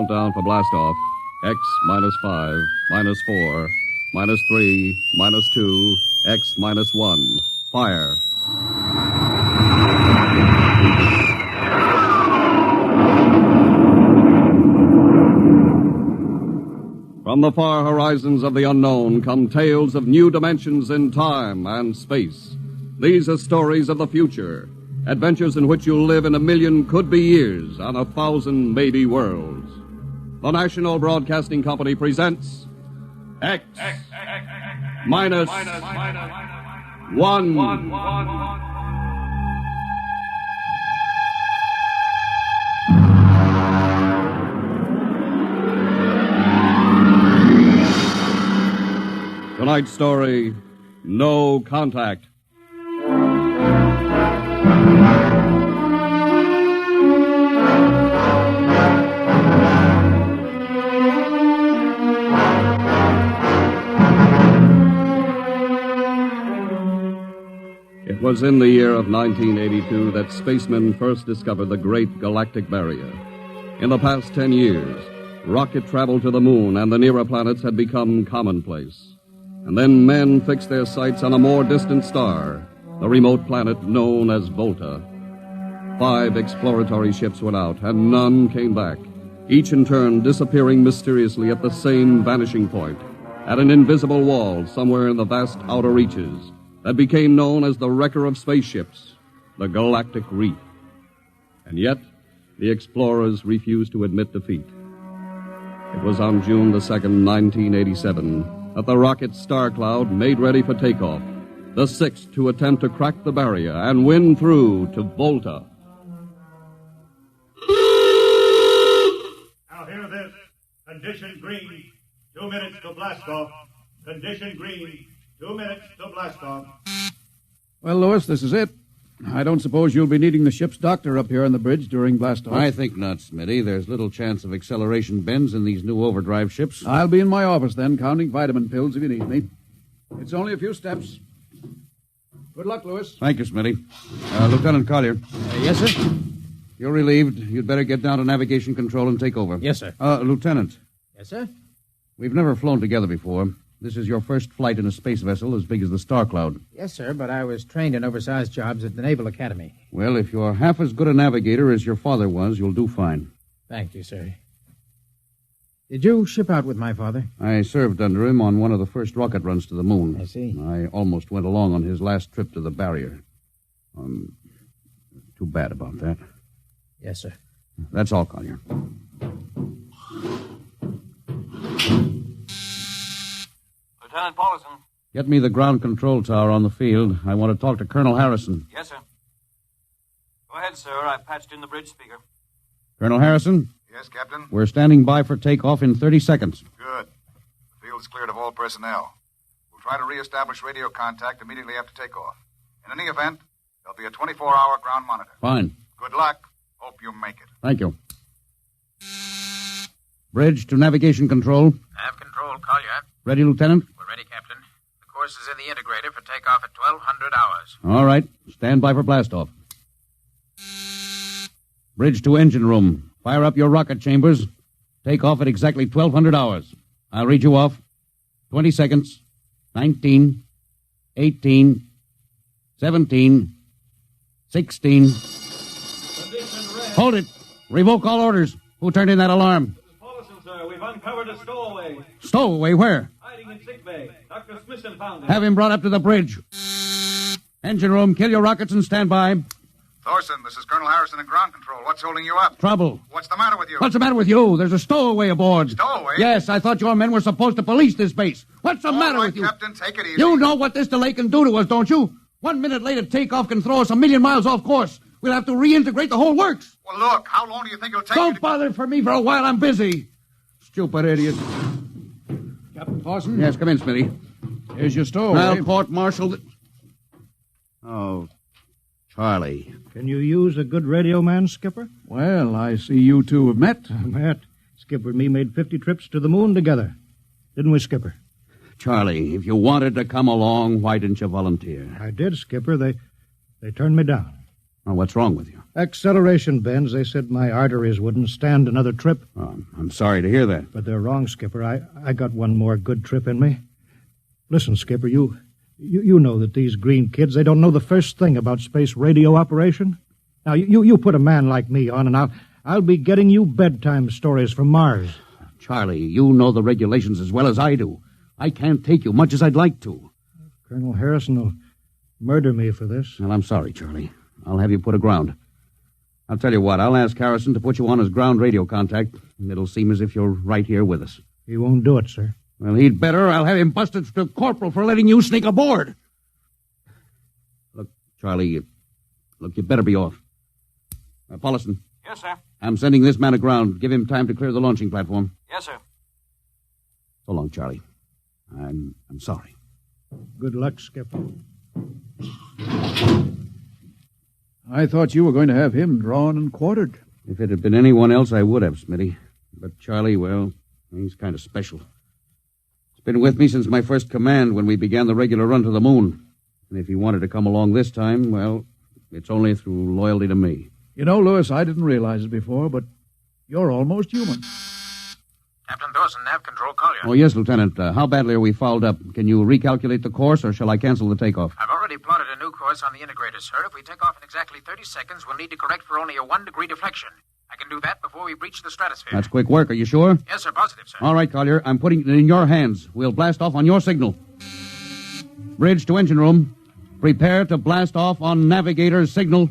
countdown for blastoff. X minus 5, minus 4, minus 3, minus 2, X minus 1. Fire. From the far horizons of the unknown come tales of new dimensions in time and space. These are stories of the future, adventures in which you'll live in a million could-be years on 1,000 maybe worlds. The National Broadcasting Company presents X minus 1. Tonight's story, No Contact. It was in the year of 1982 that spacemen first discovered the Great Galactic Barrier. In the past 10 years, rocket travel to the moon and the nearer planets had become commonplace. And then men fixed their sights on a more distant star, the remote planet known as Volta. 5 exploratory ships went out, and none came back, each in turn disappearing mysteriously at the same vanishing point, at an invisible wall somewhere in the vast outer reaches that became known as the wrecker of spaceships, the Galactic Reef. And yet, the explorers refused to admit defeat. It was on June the 2nd, 1987, that the rocket Star Cloud made ready for takeoff, the 6th to attempt to crack the barrier and win through to Volta. Now hear this. Condition green. 2 minutes to blast off. Condition green. 2 minutes to blast off. Well, Lewis, this is it. I don't suppose you'll be needing the ship's doctor up here on the bridge during blastoff. I think not, Smitty. There's little chance of acceleration bends in these new overdrive ships. I'll be in my office then, counting vitamin pills if you need me. It's only a few steps. Good luck, Lewis. Thank you, Smitty. Lieutenant Collier. Yes, sir? You're relieved. You'd better get down to navigation control and take over. Yes, sir. Lieutenant. Yes, sir? We've never flown together before. This is your first flight in a space vessel as big as the Star Cloud. Yes, sir, but I was trained in oversized jobs at the Naval Academy. Well, if you're half as good a navigator as your father was, you'll do fine. Thank you, sir. Did you ship out with my father? I served under him on one of the first rocket runs to the moon. I see. I almost went along on his last trip to the barrier. Too bad about that. Yes, sir. That's all, Collier. Lieutenant Paulson. Get me the ground control tower on the field. I want to talk to Colonel Harrison. Yes, sir. Go ahead, sir. I patched in the bridge speaker. Colonel Harrison? Yes, Captain? We're standing by for takeoff in 30 seconds. Good. The field's cleared of all personnel. We'll try to reestablish radio contact immediately after takeoff. In any event, there'll be a 24-hour ground monitor. Fine. Good luck. Hope you make it. Thank you. Bridge to navigation control. Nav control, Collier. Ready, Lieutenant? We're ready, Captain. The course is in the integrator for takeoff at 1200 hours. All right. Stand by for blastoff. Bridge to engine room. Fire up your rocket chambers. Take off at exactly 1200 hours. I'll read you off. 20 seconds. 19. 18. 17. 16. Hold it. Revoke all orders. Who turned in that alarm? Paulson, sir. We've uncovered a stowaway. Stowaway, where? Hiding in sickbay. Dr. Smithson found him. Have him brought up to the bridge. Engine room, kill your rockets and stand by. Thorson, this is Colonel Harrison in ground control. What's holding you up? Trouble. What's the matter with you? What's the matter with you? There's a stowaway aboard. Stowaway? Yes, I thought your men were supposed to police this base. What's the matter with you? Captain, take it easy. You know what this delay can do to us, don't you? 1 minute later takeoff can throw us a million miles off course. We'll have to reintegrate the whole works. Well, look, how long do you think it'll take Don't bother for me for a while. I'm busy. Stupid idiot. Captain Clausen? Yes, come in, Smitty. Here's your stowaway. I'll court-martial. Oh, Charlie. Can you use a good radio man, Skipper? Well, I see you two have met. Matt, Skipper and me made 50 trips to the moon together. Didn't we, Skipper? Charlie, if you wanted to come along, why didn't you volunteer? I did, Skipper. They turned me down. Well, what's wrong with you? Acceleration bends. They said my arteries wouldn't stand another trip. Oh, I'm sorry to hear that. But they're wrong, Skipper. I got one more good trip in me. Listen, Skipper, you know that these green kids, they don't know the first thing about space radio operation. Now, you put a man like me on, and I'll be getting you bedtime stories from Mars. Charlie, you know the regulations as well as I do. I can't take you much as I'd like to. Colonel Harrison will murder me for this. Well, I'm sorry, Charlie. I'll have you put aground. I'll tell you what, I'll ask Harrison to put you on as ground radio contact, and it'll seem as if you're right here with us. He won't do it, sir. Well, he'd better. I'll have him busted to corporal for letting you sneak aboard. Look, Charlie, you better be off. Paulison. Yes, sir. I'm sending this man aground. Give him time to clear the launching platform. Yes, sir. So long, Charlie. I'm sorry. Good luck, Skipper. I thought you were going to have him drawn and quartered. If it had been anyone else, I would have, Smitty. But Charlie, well, he's kind of special. He's been with me since my first command when we began the regular run to the moon. And if he wanted to come along this time, well, it's only through loyalty to me. You know, Lewis, I didn't realize it before, but you're almost human. Captain Dawson, Nav Control, Collier. Oh, yes, Lieutenant. How badly are we fouled up? Can you recalculate the course, or shall I cancel the takeoff? I've already plotted a new course on the integrator, sir. If we take off in exactly 30 seconds, we'll need to correct for only a 1-degree deflection. I can do that before we breach the stratosphere. That's quick work. Are you sure? Yes, sir. Positive, sir. All right, Collier. I'm putting it in your hands. We'll blast off on your signal. Bridge to engine room. Prepare to blast off on navigator's signal.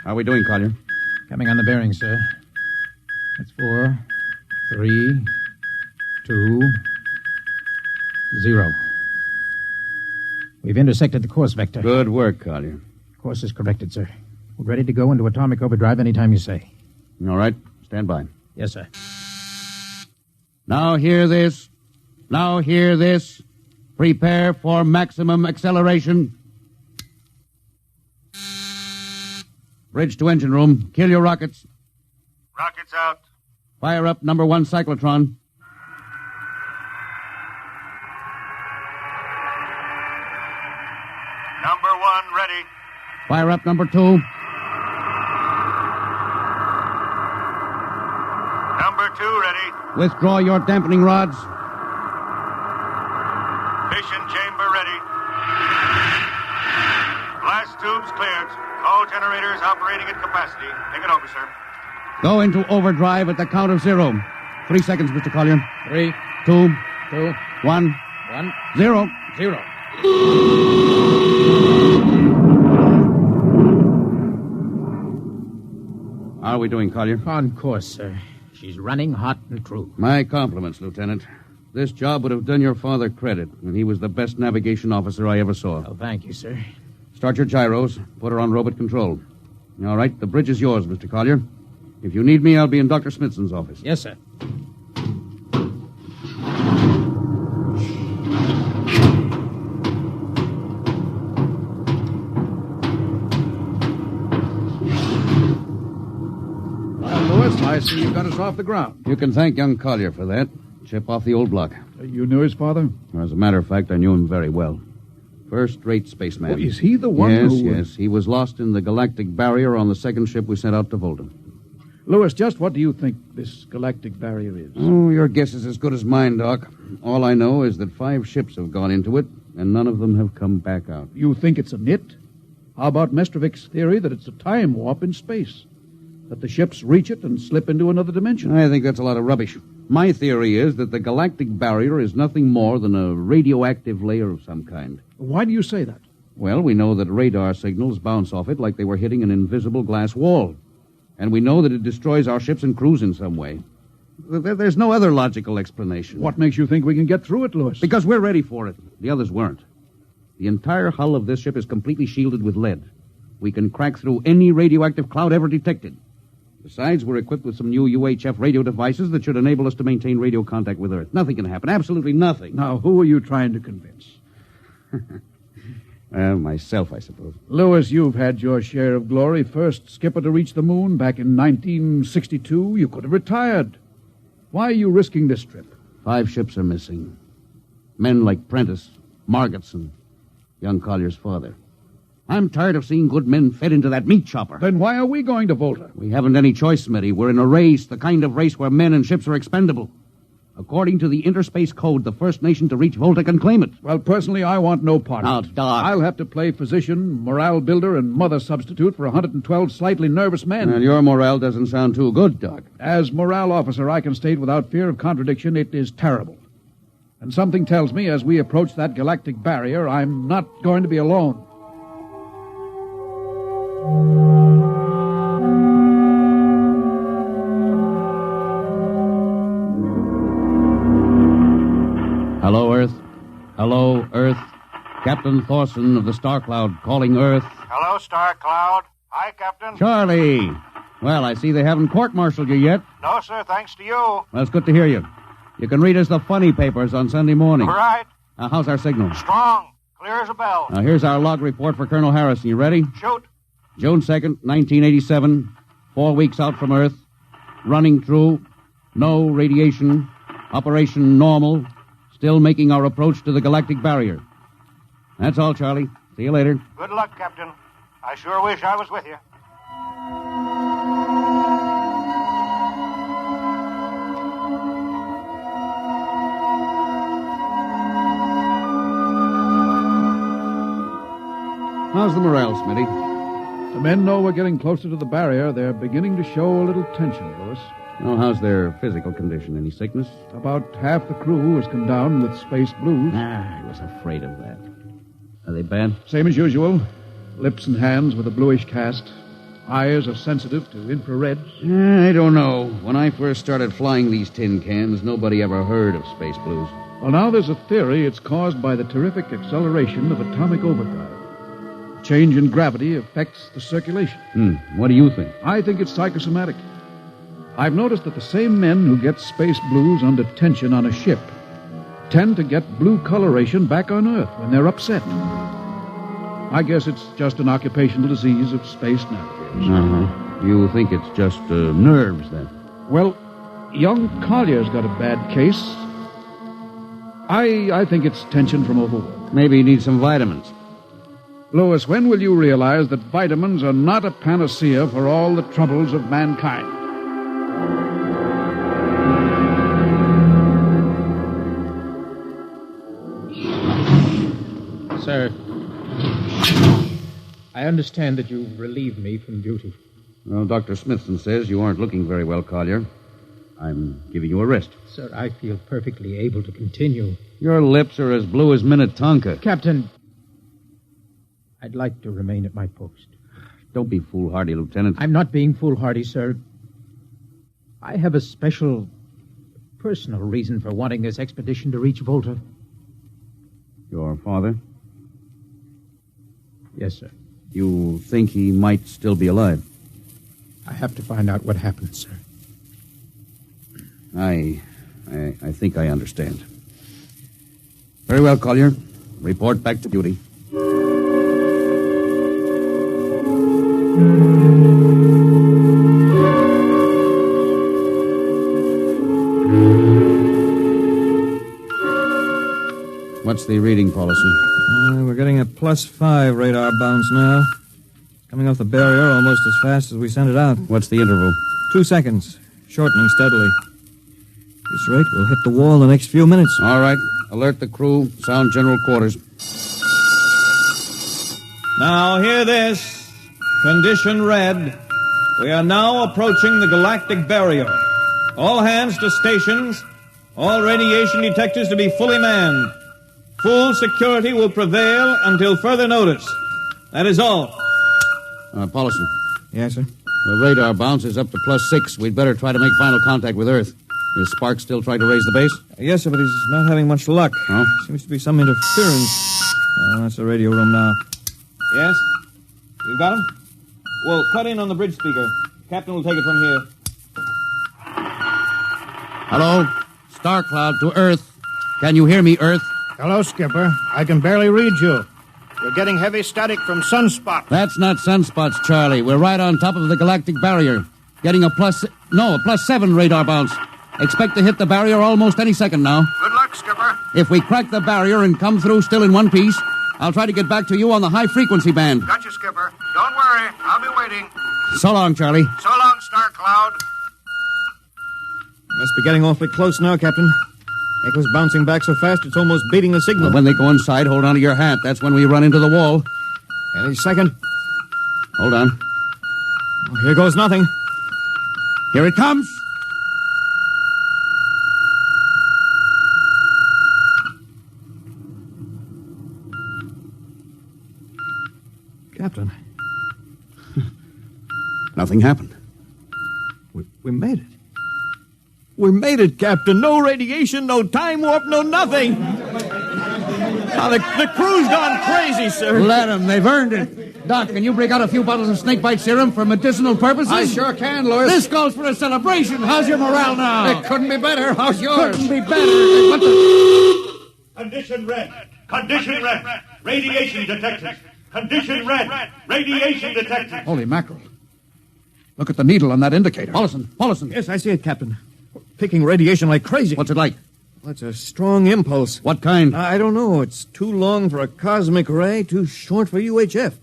How are we doing, Collier? Coming on the bearing, sir. That's 4, 3, 2, 0. We've intersected the course vector. Good work, Collier. Course is corrected, sir. We're ready to go into atomic overdrive anytime you say. All right. Stand by. Yes, sir. Now hear this. Now hear this. Prepare for maximum acceleration. Bridge to engine room. Kill your rockets. Rockets out. Fire up number 1 cyclotron. Number 1 ready. Fire up number 2. Number 2 ready. Withdraw your dampening rods. Fission chamber ready. Blast tubes cleared. All generators operating at capacity. Take it over, sir. Go into overdrive at the count of 0. 3 seconds, Mr. Collier. 3, 2, 2, 1, 1, 0. 0. How are we doing, Collier? On course, sir. She's running hot and true. My compliments, Lieutenant. This job would have done your father credit, and he was the best navigation officer I ever saw. Oh, thank you, sir. Start your gyros. Put her on robot control. All right, the bridge is yours, Mr. Collier. If you need me, I'll be in Dr. Smithson's office. Yes, sir. Well, Lewis, I see you got us off the ground. You can thank young Collier for that. Chip off the old block. You knew his father? As a matter of fact, I knew him very well. First-rate spaceman. Oh, is he the one yes, who... Yes, he was lost in the galactic barrier on the second ship we sent out to Volta. Lewis, just what do you think this galactic barrier is? Oh, your guess is as good as mine, Doc. All I know is that 5 ships have gone into it, and none of them have come back out. You think it's a nit? How about Mestrovic's theory that it's a time warp in space? That the ships reach it and slip into another dimension? I think that's a lot of rubbish. My theory is that the galactic barrier is nothing more than a radioactive layer of some kind. Why do you say that? Well, we know that radar signals bounce off it like they were hitting an invisible glass wall. And we know that it destroys our ships and crews in some way. There's no other logical explanation. What makes you think we can get through it, Lewis? Because we're ready for it. The others weren't. The entire hull of this ship is completely shielded with lead. We can crack through any radioactive cloud ever detected. Besides, we're equipped with some new UHF radio devices that should enable us to maintain radio contact with Earth. Nothing can happen. Absolutely nothing. Now, who are you trying to convince? Myself, I suppose. Lewis, you've had your share of glory. First skipper to reach the moon back in 1962. You could have retired. Why are you risking this trip? 5 ships are missing. Men like Prentice, Margetson, young Collier's father. I'm tired of seeing good men fed into that meat chopper. Then why are we going to Volta? We haven't any choice, Smitty. We're in a race, the kind of race where men and ships are expendable. According to the Interspace Code, the first nation to reach Volta can claim it. Well, personally, I want no part Now, of it. Doc. I'll have to play physician, morale builder, and mother substitute for 112 slightly nervous men. Well, your morale doesn't sound too good, Doc. As morale officer, I can state without fear of contradiction, it is terrible. And something tells me as we approach that galactic barrier, I'm not going to be alone. Hello, Earth. Hello, Earth. Captain Thorson of the Star Cloud calling Earth. Hello, Star Cloud. Hi, Captain. Charlie! Well, I see they haven't court-martialed you yet. No, sir, thanks to you. Well, it's good to hear you. You can read us the funny papers on Sunday morning. Right. How's our signal? Strong. Clear as a bell. Now, here's our log report for Colonel Harrison. You ready? Shoot. June 2nd, 1987. 4 weeks out from Earth. Running true. No radiation. Operation normal. Still making our approach to the galactic barrier. That's all, Charlie. See you later. Good luck, Captain. I sure wish I was with you. How's the morale, Smitty? The men know we're getting closer to the barrier. They're beginning to show a little tension, Lewis. Oh, how's their physical condition? Any sickness? About half the crew has come down with space blues. I was afraid of that. Are they bad? Same as usual. Lips and hands with a bluish cast. Eyes are sensitive to infrareds. I don't know. When I first started flying these tin cans, nobody ever heard of space blues. Well, now there's a theory it's caused by the terrific acceleration of atomic overdrive. Change in gravity affects the circulation. What do you think? I think it's psychosomatic. I've noticed that the same men who get space blues under tension on a ship tend to get blue coloration back on Earth when they're upset. I guess it's just an occupational disease of space navigators. You think it's just nerves, then? Well, young Collier's got a bad case. I think it's tension from overwork. Maybe he needs some vitamins. Lewis, when will you realize that vitamins are not a panacea for all the troubles of mankind? Sir, I understand that you relieved me from duty. Well, Dr. Smithson says you aren't looking very well, Collier. I'm giving you a rest. Sir, I feel perfectly able to continue. Your lips are as blue as Minnetonka. Captain, I'd like to remain at my post. Don't be foolhardy, Lieutenant. I'm not being foolhardy, sir. I have a special, personal reason for wanting this expedition to reach Volta. Your father? Yes, sir. You think he might still be alive? I have to find out what happened, sir. I think I understand. Very well, Collier. Report back to duty. What's the reading, Paulson? We're getting a +5 radar bounce now. Coming off the barrier almost as fast as we sent it out. What's the interval? 2 seconds. Shortening steadily. At this rate, we'll hit the wall in the next few minutes. All right. Alert the crew. Sound general quarters. Now, hear this. Condition red. We are now approaching the galactic barrier. All hands to stations. All radiation detectors to be fully manned. Full security will prevail until further notice. That is all. Paulson. Yes, sir? The radar bounce is up to +6. We'd better try to make final contact with Earth. Is Sparks still trying to raise the base? Yes, sir, but he's not having much luck. Oh? Seems to be some interference. That's the radio room now. Yes? You got him? Well, cut in on the bridge speaker. Captain will take it from here. Hello? Star Cloud to Earth. Can you hear me, Earth? Hello, Skipper. I can barely read you. You're getting heavy static from sunspots. That's not sunspots, Charlie. We're right on top of the galactic barrier. Getting a +7 radar bounce. Expect to hit the barrier almost any second now. Good luck, Skipper. If we crack the barrier and come through still in one piece, I'll try to get back to you on the high-frequency band. Gotcha, Skipper. Don't worry. I'll be waiting. So long, Charlie. So long, Star Cloud. Must be getting awfully close now, Captain. Echo's bouncing back so fast it's almost beating the signal. Well, when they go inside, hold on to your hat. That's when we run into the wall. Any second. Hold on. Oh, here goes nothing. Here it comes. Captain, Nothing happened. we made it. We made it, Captain. No radiation, no time warp, no nothing. Now, the crew's gone crazy, sir. Let them. They've earned it. Doc, can you break out a few bottles of snakebite serum for medicinal purposes? I sure can, Lewis. This calls for a celebration. How's your morale now? It couldn't be better. How's yours? Couldn't be better. What the... Condition red. Condition red. Radiation detected. Condition red. Radiation detected. Holy mackerel. Look at the needle on that indicator. Paulison. Yes, I see it, Captain. Picking radiation like crazy. What's it like? Well, it's a strong impulse. What kind? I don't know. It's too long for a cosmic ray, too short for UHF.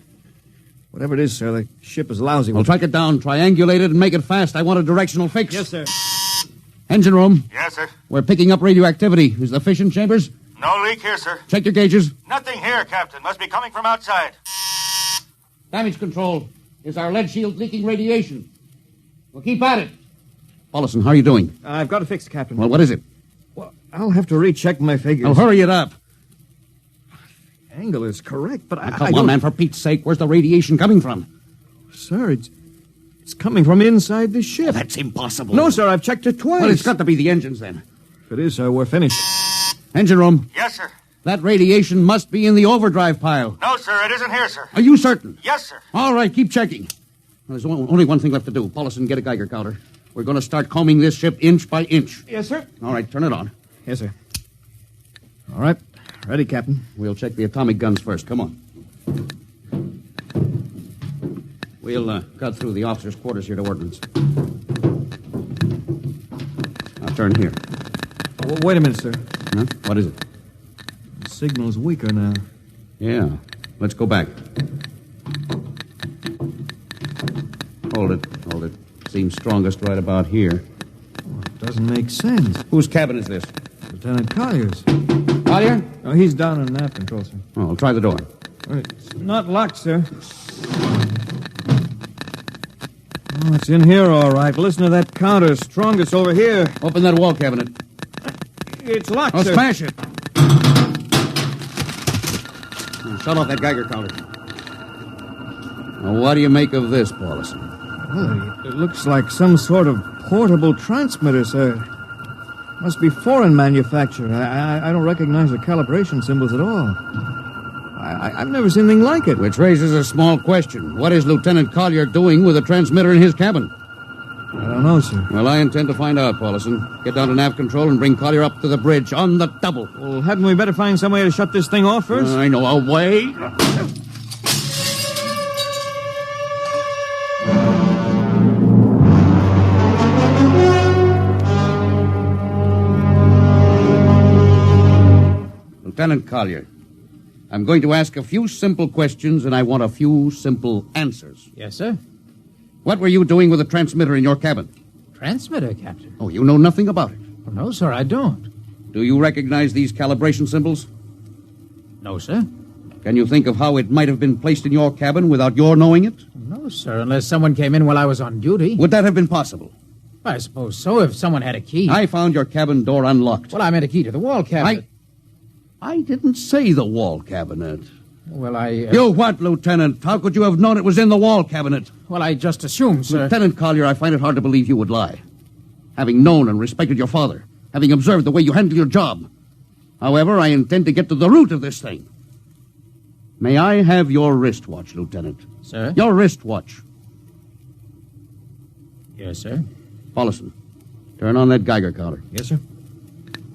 Whatever it is, sir, the ship is lousy. Well, track it down, triangulate it, and make it fast. I want a directional fix. Yes, sir. Engine room. Yes, sir. We're picking up radioactivity. Is the fission chambers? No leak here, sir. Check your gauges. Nothing here, Captain. Must be coming from outside. Damage control. Is our lead shield leaking radiation? Well, keep at it. Paulison, how are you doing? I've got it fixed, Captain. Well, what is it? Well, I'll have to recheck my figures. Oh, hurry it up. Angle is correct, but Now, come on, man, for Pete's sake. Where's the radiation coming from? Sir, it's coming from inside the ship. That's impossible. No, sir, I've checked it twice. Well, it's got to be the engines, then. If it is, sir, we're finished. Engine room. Yes, sir. That radiation must be in the overdrive pile. No, sir, it isn't here, sir. Are you certain? Yes, sir. All right, keep checking. There's only one thing left to do. Paulison, get a Geiger counter. We're going to start combing this ship inch by inch. Yes, sir. All right, turn it on. Yes, sir. All right. Ready, Captain. We'll check the atomic guns first. Come on. We'll cut through the officers' quarters here to ordnance. Now turn here. Oh, wait a minute, sir. Huh? What is it? The signal's weaker now. Yeah. Let's go back. Hold it. Seems strongest right about here. Doesn't make sense. Whose cabin is this? Lieutenant Collier's. Collier? Oh, he's down in nav control, sir. Oh, try the door. It's not locked, sir. Oh, it's in here, all right. Listen to that counter. Strongest over here. Open that wall cabinet. It's locked, Oh, sir. smash it. Shut off that Geiger counter. Now, what do you make of this, Paulison? Well, it looks like some sort of portable transmitter, sir. Must be foreign manufacture. I don't recognize the calibration symbols at all. I've never seen anything like it. Which raises a small question. What is Lieutenant Collier doing with a transmitter in his cabin? I don't know, sir. Well, I intend to find out, Paulison. Get down to nav control and bring Collier up to the bridge on the double. Well, hadn't we better find some way to shut this thing off first? I know a way. Lieutenant Collier, I'm going to ask a few simple questions, and I want a few simple answers. Yes, sir. What were you doing with a transmitter in your cabin? Transmitter, Captain. Oh, you know nothing about it. Oh, no, sir, I don't. Do you recognize these calibration symbols? No, sir. Can you think of how it might have been placed in your cabin without your knowing it? No, sir, unless someone came in while I was on duty. Would that have been possible? I suppose so, if someone had a key. I found your cabin door unlocked. Well, I meant a key to the wall cabinet. I didn't say the wall cabinet. Well, You what, Lieutenant? How could you have known it was in the wall cabinet? Well, I just assumed, sir. Lieutenant Collier, I find it hard to believe you would lie. Having known and respected your father, having observed the way you handle your job. However, I intend to get to the root of this thing. May I have your wristwatch, Lieutenant? Sir? Your wristwatch. Yes, sir. Paulison, turn on that Geiger counter. Yes, sir.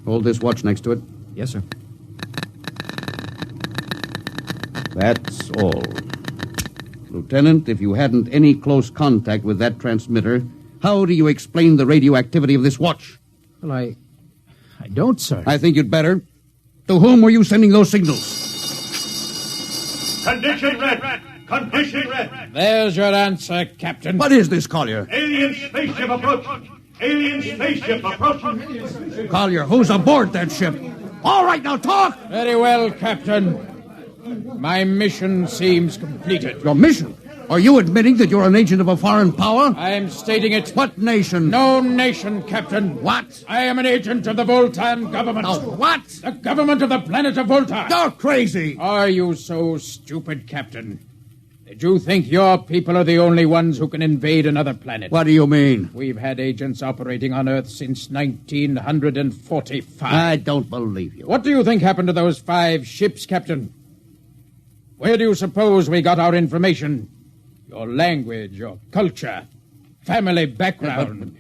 Hold this watch next to it. Yes, sir. That's all. Lieutenant, if you hadn't any close contact with that transmitter, how do you explain the radioactivity of this watch? Well, I don't, sir. I think you'd better. To whom were you sending those signals? Condition red. Condition red. There's your answer, Captain. What is this, Collier? Alien spaceship approaching. Alien spaceship approaching. Collier, who's aboard that ship? All right, now talk! Very well, Captain. My mission seems completed. Your mission? Are you admitting that you're an agent of a foreign power? I am stating it. What nation? No nation, Captain. What? I am an agent of the Voltan government. What? The government of the planet of Voltan. You're crazy. Are you so stupid, Captain? Did you think your people are the only ones who can invade another planet? What do you mean? We've had agents operating on Earth since 1945. I don't believe you. What do you think happened to those 5 ships, Captain? Where do you suppose we got our information? Your language, your culture, family background.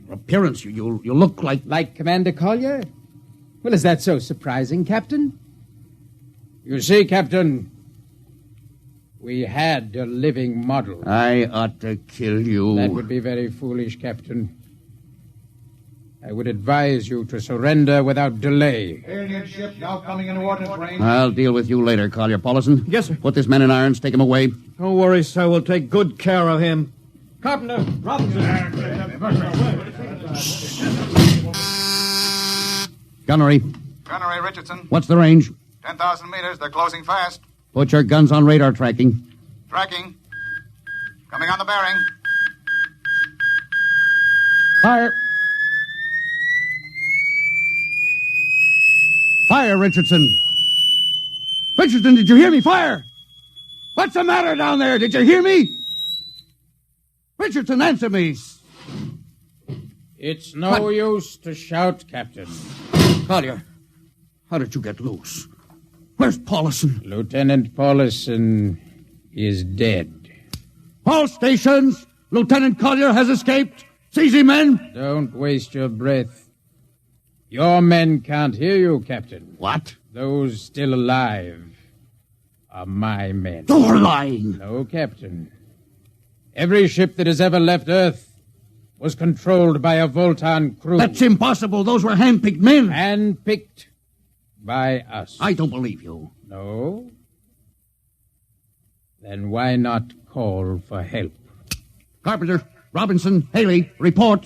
Your appearance, you look like... Like Commander Collier? Well, is that so surprising, Captain? You see, Captain, we had a living model. I ought to kill you. That would be very foolish, Captain. I would advise you to surrender without delay. Alien ship now coming into ordnance range. I'll deal with you later, Collier Paulison. Yes, sir. Put this man in irons, take him away. Don't worry, sir. We'll take good care of him. Carpenter, Robinson. Gunnery, Gunnery Richardson. what's the range? 10,000 meters. They're closing fast. Put your guns on radar tracking. Tracking. Coming on the bearing. Fire! Fire, Richardson! Richardson, did you hear me? Fire! What's the matter down there? Did you hear me? Richardson, answer me. It's no use to shout, Captain. Collier, how did you get loose? Where's Paulison? Lieutenant Paulison is dead. All stations! Lieutenant Collier has escaped. Seize him, men! Don't waste your breath. Your men can't hear you, Captain. What? Those still alive are my men. You're lying. No, Captain. Every ship that has ever left Earth was controlled by a Voltan crew. That's impossible. Those were hand-picked men. Handpicked by us. I don't believe you. No? Then why not call for help? Carpenter, Robinson, Haley, report.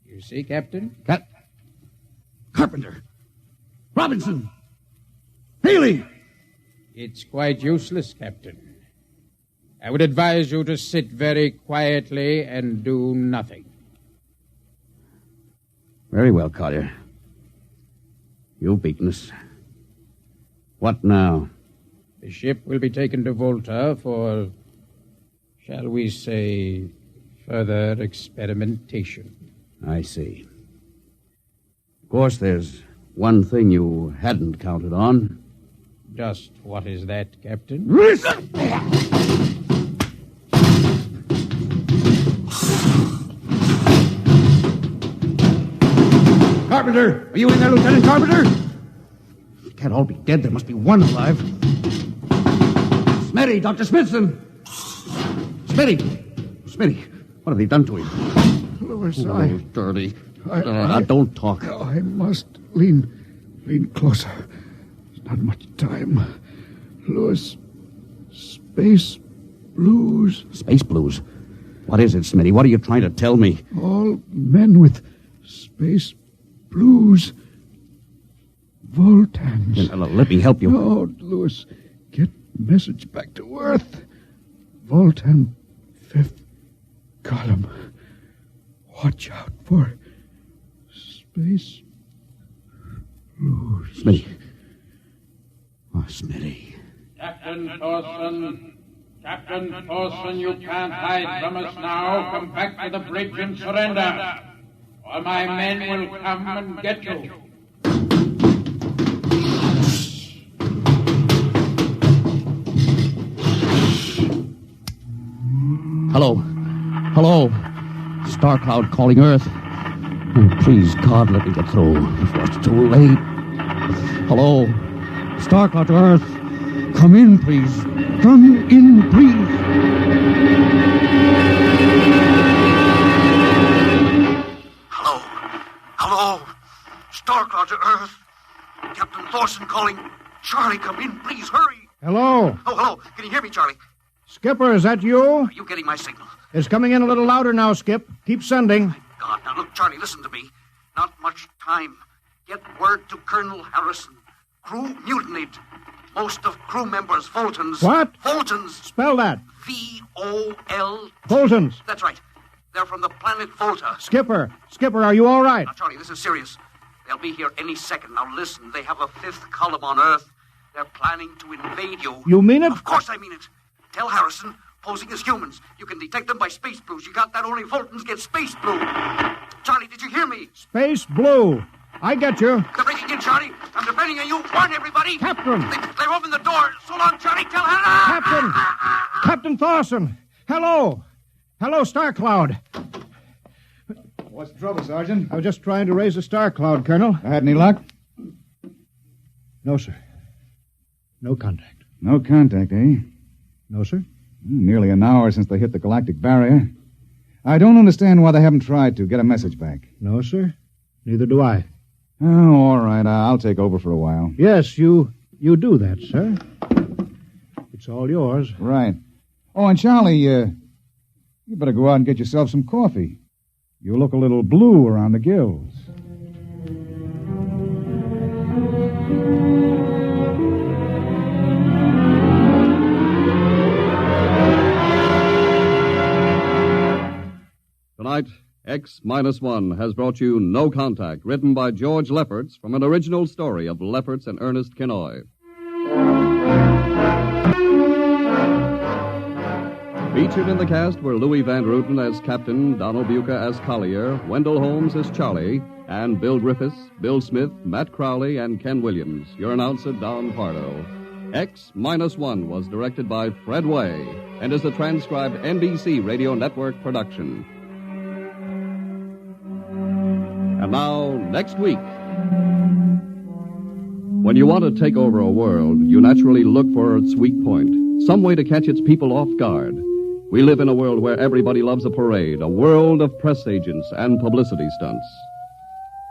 You see, Captain? Carpenter, Robinson, Haley. It's quite useless, Captain. I would advise you to sit very quietly and do nothing. Very well, Collier. You've beaten us. What now? The ship will be taken to Volta for, shall we say, further experimentation. I see. Of course, there's one thing you hadn't counted on. Just what is that, Captain? Carpenter! Are you in there, Lieutenant Carpenter? They can't all be dead. There must be one alive. Smitty, Dr. Smithson! Smitty, what have they done to him? Louis, Oh, dirty. Don't talk. I must lean closer. There's not much time. Louis, space blues. Space blues? What is it, Smitty? What are you trying to tell me? All men with space blues. Voltans. Let me help you. No, Louis. Get message back to Earth. Voltan, 5th column. Watch out for space blues. Smitty. Oh, Smitty. Captain Thorson, you can't hide from us now. Come back to the bridge and surrender, or my men will come and get you. Hello. Starcloud calling Earth. Oh, please, God, let me get through before it's too late. Hello. Starcloud to Earth. Come in, please. Come in, please. Hello. Star Cloud to Earth. Captain Thorson calling. Charlie, come in, please, hurry. Hello. Oh, hello. Can you hear me, Charlie? Skipper, is that you? Are you getting my signal? It's coming in a little louder now, Skip. Keep sending. My God. Now, look, Charlie, listen to me. Not much time. Get word to Colonel Harrison. Crew mutinied. Most of crew members, Fultons. What? Fultons. Spell that. V-O-L... Fultons. That's right. They're from the planet Volta. Skipper, are you all right? Now, Charlie, this is serious. They'll be here any second. Now, listen, they have a fifth column on Earth. They're planning to invade you. You mean it? Of course I mean it. Tell Harrison, posing as humans. You can detect them by space blues. You got that? Only Fultons get space blue. Charlie, did you hear me? Space blue. I get you. They're breaking in, Charlie. I'm depending on you. Warn everybody. Captain. They're open the door. So long, Charlie. Tell Harrison. Captain Thorson. Hello. Hello, Star Cloud. What's the trouble, Sergeant? I was just trying to raise the Star Cloud, Colonel. I had any luck? No, sir. No contact. No contact, eh? No, sir. Nearly an hour since they hit the galactic barrier. I don't understand why they haven't tried to get a message back. No, sir. Neither do I. Oh, all right. I'll take over for a while. Yes, you do that, sir. It's all yours. Right. Oh, and Charlie, you better go out and get yourself some coffee. You look a little blue around the gills. Tonight, X-1 has brought you No Contact, written by George Lefferts from an original story of Lefferts and Ernest Kinoy. Featured in the cast were Louis Van Ruten as Captain, Donald Buca as Collier, Wendell Holmes as Charlie, and Bill Griffiths, Bill Smith, Matt Crowley, and Ken Williams. Your announcer, Don Pardo. X-1 was directed by Fred Way and is a transcribed NBC Radio Network production. And now, next week. When you want to take over a world, you naturally look for its weak point, some way to catch its people off guard. We live in a world where everybody loves a parade, a world of press agents and publicity stunts.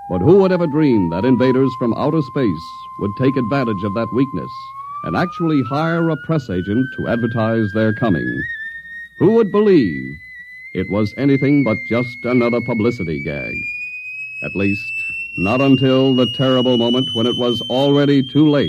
But who would ever dream that invaders from outer space would take advantage of that weakness and actually hire a press agent to advertise their coming? Who would believe it was anything but just another publicity gag? At least, not until the terrible moment when it was already too late.